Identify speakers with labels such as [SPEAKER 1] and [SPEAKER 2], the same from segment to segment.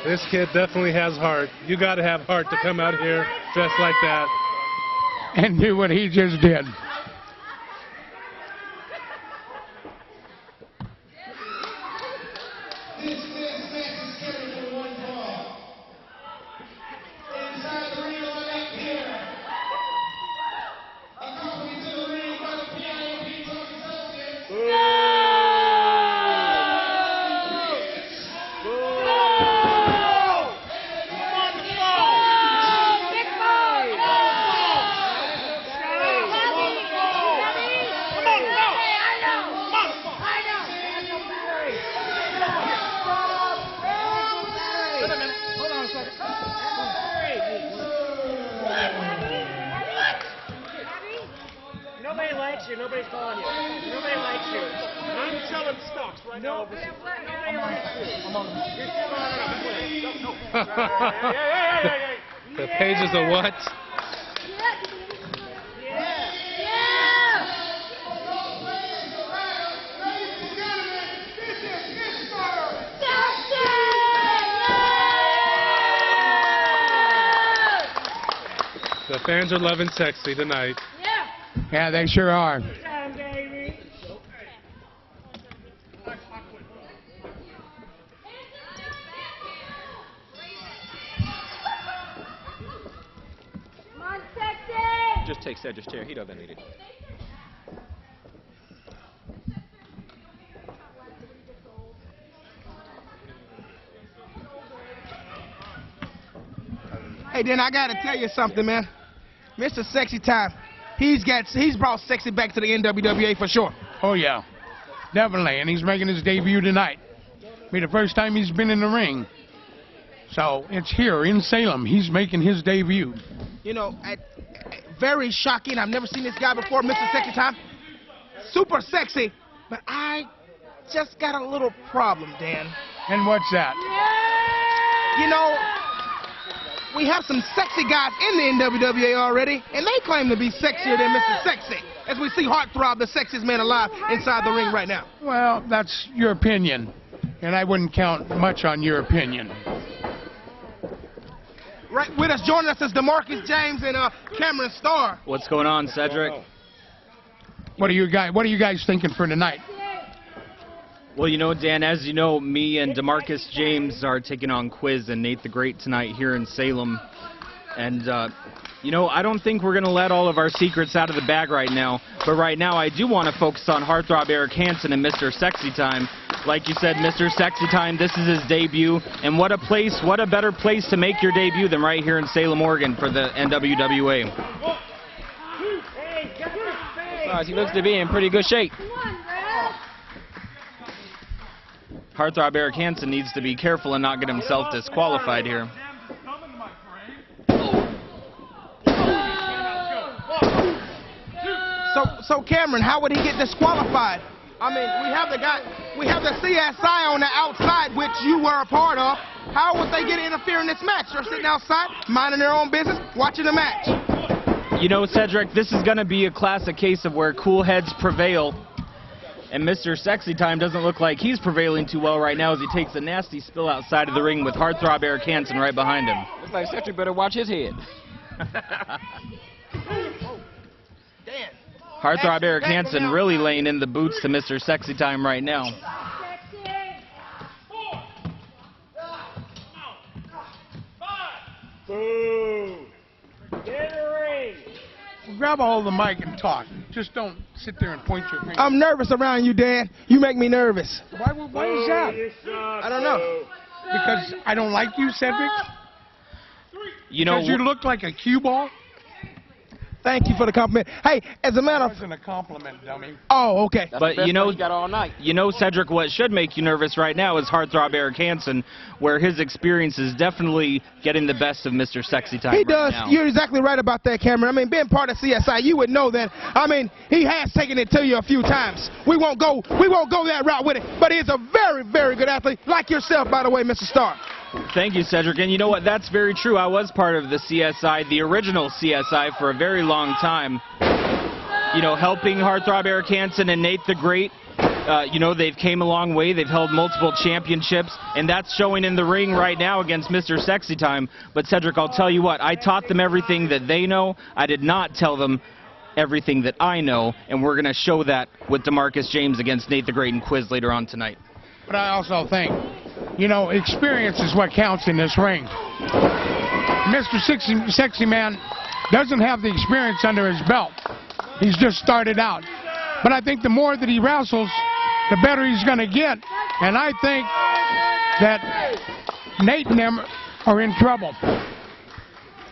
[SPEAKER 1] This kid definitely has heart. You got to have heart to come out here dressed like that.
[SPEAKER 2] And do what he just did.
[SPEAKER 3] Nobody likes you. Nobody's calling you. Nobody likes you. I'm selling stocks right now. Nobody likes you. You're still on up.
[SPEAKER 1] The pages of what? The fans are loving sexy tonight.
[SPEAKER 2] Yeah, they sure are.
[SPEAKER 4] Just take Cedric's chair. He doesn't need it.
[SPEAKER 5] Hey, then I gotta tell you something, man. Mr. Sexy Time, he's brought sexy back to the NWWA for sure.
[SPEAKER 2] Oh, yeah. Definitely. And he's making his debut tonight. Be the first time he's been in the ring. So it's here in Salem. He's making his debut.
[SPEAKER 5] You know, very shocking. I've never seen this guy before, Mr. Sexy Time. Super sexy. But I just got a little problem, Dan.
[SPEAKER 2] And what's that?
[SPEAKER 5] You know, we have some sexy guys in the NWWA already, and they claim to be sexier than Mr. Sexy. As we see Heartthrob, the sexiest man alive, inside the ring right now.
[SPEAKER 2] Well, that's your opinion. And I wouldn't count much on your opinion.
[SPEAKER 5] Right with us, joining us is DeMarcus James and Cameron Starr.
[SPEAKER 4] What's going on, Cedric?
[SPEAKER 2] What are you guys thinking for tonight?
[SPEAKER 4] Well, you know, Dan, as you know, me and DeMarcus James are taking on Quiz and Nate the Great tonight here in Salem. And, you know, I don't think we're going to let all of our secrets out of the bag right now. But right now, I do want to focus on Heartthrob Erik Hanson and Mr. Sexy Time. Like you said, Mr. Sexy Time, this is his debut. And what a better place to make your debut than right here in Salem, Oregon for the NWWA. He looks to be in pretty good shape. Heartthrob Erik Hanson needs to be careful and not get himself disqualified here.
[SPEAKER 5] So Cameron, how would he get disqualified? I mean, we have the CSI on the outside, which you were a part of. How would they get to interfere in this match? They're sitting outside, minding their own business, watching the match.
[SPEAKER 4] You know, Cedric, this is going to be a classic case of where cool heads prevail. And Mr. Sexy Time doesn't look like he's prevailing too well right now as he takes a nasty spill outside of the ring with Heartthrob Erik Hanson right behind him.
[SPEAKER 6] Looks like Cedric better watch his head.
[SPEAKER 4] Heartthrob Erik Hanson really laying in the boots to Mr. Sexy Time right now.
[SPEAKER 2] Grab a hold of the mic and talk. Just don't sit there and point your finger.
[SPEAKER 5] I'm nervous around you, Dan. You make me nervous.
[SPEAKER 2] Why is that?
[SPEAKER 5] I don't know.
[SPEAKER 2] Because I don't like you, Cedric?
[SPEAKER 4] You know,
[SPEAKER 2] because you look like a cue ball?
[SPEAKER 5] Thank you for the compliment. Hey, as a matter of...
[SPEAKER 2] That wasn't a compliment, dummy.
[SPEAKER 5] Oh, okay.
[SPEAKER 4] But you know,
[SPEAKER 6] got all night.
[SPEAKER 4] You know, Cedric, what should make you nervous right now is Heartthrob Erik Hanson, where his experience is definitely getting the best of Mr. Sexy Time.
[SPEAKER 5] He
[SPEAKER 4] right
[SPEAKER 5] does.
[SPEAKER 4] Now.
[SPEAKER 5] You're exactly right about that, Cameron. I mean, being part of CSI, you would know that. I mean, he has taken it to you a few times. We won't go that route with it. But he's a very, very good athlete, like yourself, by the way, Mr. Starr.
[SPEAKER 4] Thank you, Cedric. And you know what? That's very true. I was part of the CSI, the original CSI, for a very long time. You know, helping Heartthrob Erik Hanson and Nate the Great You know, they've came a long way. They've held multiple championships, and that's showing in the ring right now against Mr. Sexy Time. But Cedric, I'll tell you what, I taught them everything that they know. I did not tell them everything that I know, and we're going to show that with DeMarcus James against Nate the Great and Quiz later on tonight.
[SPEAKER 2] But I also think, you know, experience is what counts in this ring. Mr. Sexy Man doesn't have the experience under his belt. He's just started out. But I think the more that he wrestles, the better he's going to get. And I think that Nate and them are in trouble.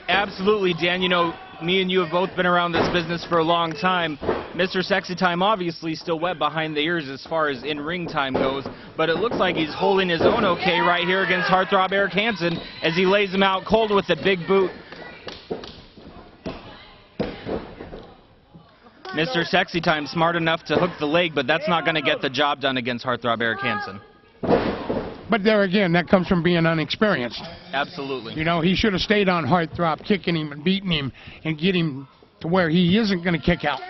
[SPEAKER 4] Absolutely, Dan. You know, me and you have both been around this business for a long time. Mr. Sexy Time obviously still wet behind the ears as far as in-ring time goes, but it looks like he's holding his own okay right here against Heartthrob Erik Hanson as he lays him out cold with the big boot. Mr. Sexy Time smart enough to hook the leg, but that's not going to get the job done against Heartthrob Erik Hanson.
[SPEAKER 2] But there again, that comes from being unexperienced.
[SPEAKER 4] Absolutely.
[SPEAKER 2] You know, he should have stayed on Heartthrob, kicking him and beating him and get him to where he isn't going to kick out.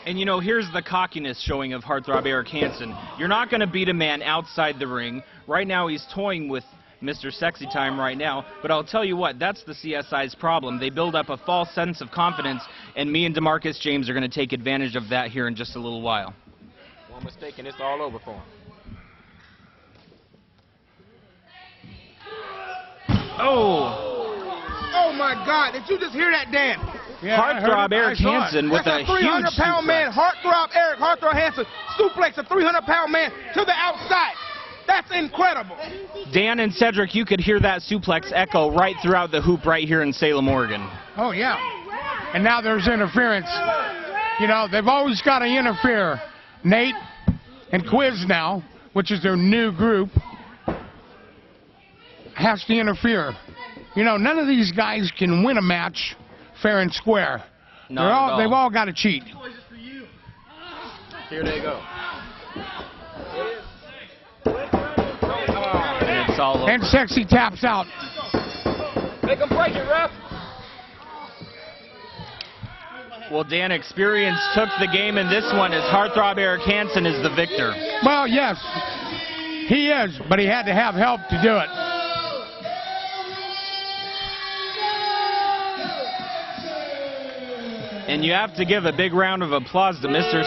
[SPEAKER 4] And, you know, here's the cockiness showing of Heartthrob Erik Hanson. You're not going to beat a man outside the ring. Right now he's toying with Mr. Sexy Time right now. But I'll tell you what, that's the CSI's problem. They build up a false sense of confidence, and me and DeMarcus James are going to take advantage of that here in just a little while.
[SPEAKER 6] One mistake and it's all over for him.
[SPEAKER 4] Oh!
[SPEAKER 5] Oh my God! Did you just hear that, Dan?
[SPEAKER 2] Yeah,
[SPEAKER 4] Heartthrob Erik Hanson with
[SPEAKER 5] That's
[SPEAKER 4] a
[SPEAKER 5] a
[SPEAKER 4] huge
[SPEAKER 5] 300-pound man. Heartthrob Hanson suplex a 300-pound man to the outside. That's incredible.
[SPEAKER 4] Dan and Cedric, you could hear that suplex echo right throughout the hoop right here in Salem, Oregon.
[SPEAKER 2] Oh, yeah. And now there's interference. You know, they've always got to interfere. Nate and Quiz now, which is their new group, has to interfere. You know, none of these guys can win a match fair and square. They've all got to cheat.
[SPEAKER 4] Here they go. And it's all over.
[SPEAKER 2] And Sexy taps out.
[SPEAKER 6] Make him break it, ref.
[SPEAKER 4] Well, Dan, experience took the game in this one as Heartthrob Erik Hanson is the victor.
[SPEAKER 2] Well, yes, he is, but he had to have help to do it.
[SPEAKER 4] And you have to give a big round of applause to Mr.